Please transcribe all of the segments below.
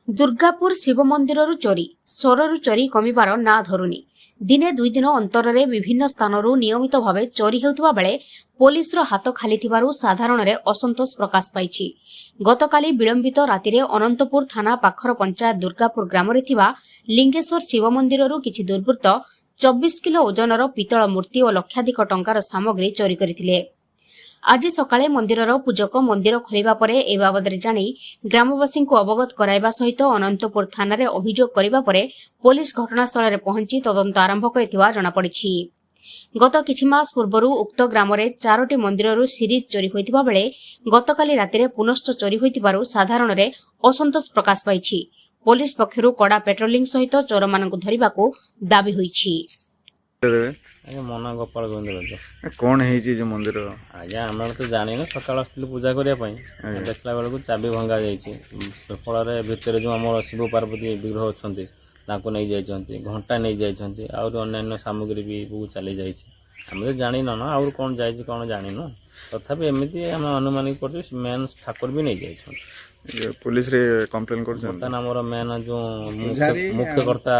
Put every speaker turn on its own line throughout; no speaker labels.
दुर्गापुर शिव मंदिर चोरी सोरु चोरी कमिबार ना धरुनी दिने दुई दिन अंतरे विभिन्न स्थानरू नियमित भाव चोरी होउतबा बेले पुलिस हाथ खाली थिबारु साधारण असंतोष प्रकाश पाइछि। गतकाली विलंबित रातिरे अनंतपुर थाना पाखर पंचायत दुर्गापुर ग्राम लिंगेश्वर शिव मंदिररू किछि दुर्वृत्त 24 किलो ओजनर पितल मूर्ति और लक्षाधिक टंकार सामग्री चोरी करथिले। आज सकाळे मंदिरर पूजक मंदिर खोलिबा परे ए बाबदरे जानी ग्रामवासी को अवगत कराइबा सहित अनंतपुर थाना अभियोग करिबा परे पुलिस घटनास्थल में पहुंची तदंत आरंभ करथिबा जणा पड़िछि। गत किछि मास पूर्वरु उक्त ग्राम में 4टी मंदिररू सीरीज चोरी होइतिबा बेले गतकाली रातिरे पुनश्च चोरी होइतिबारु साधारण असंतोष प्रकाश पाइछि। पुलिस पक्षरु कड़ा पेट्रोलिंग सहित चोर मानकु धरिबाकू दाबी होइछि।
मना गोपाल गोविंद
कौन है जो मंदिर
आज्ञा आम तो जानी ना सकाल आसलु पूजा करने देखला बेलू चाबी भंगा जाइए फल भितर जो आम शिव पार्वती विग्रह अच्छा नहीं जाइए घंटा नहीं जाइए अन्य सामग्री भी बहुत चली जाइए आम तो जानी ना आउर कौन जाइए कौन जानी न तथापि एमती आम अनुमानिक कर मेन ठाकुर भी नहीं जाइए
पुलिस रे कंप्लेन कर
आमर मेन जो मुख्यकर्ता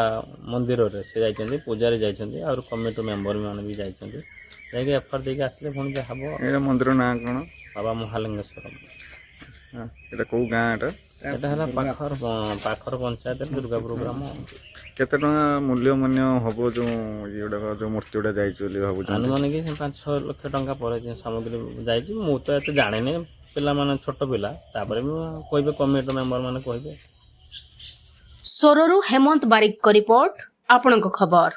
मंदिर से जाइए पूजारी जाइए और कमिटी मेम्बर मैंने भी जाइए एफआईआर देके आसले पुणी जहाँ हम
मंदिर ना कौन
बाबा महालिंगेश्वर
एटा को गाँ
एटा पाखर पंचायत दुर्गापुर ग्राम
केते टंका मूल्य मान्य हम जो जो मूर्ति गुड़ा जाइए
अनुमानिक 5-6 लाख टंका पर सामग्री जाइए मु तो ये जाने पिला माने छोट पिला तापर कहबे कमिटी मेंबर माने कहबे।
सोररू हेमंत बारिक को रिपोर्ट आपनको खबर।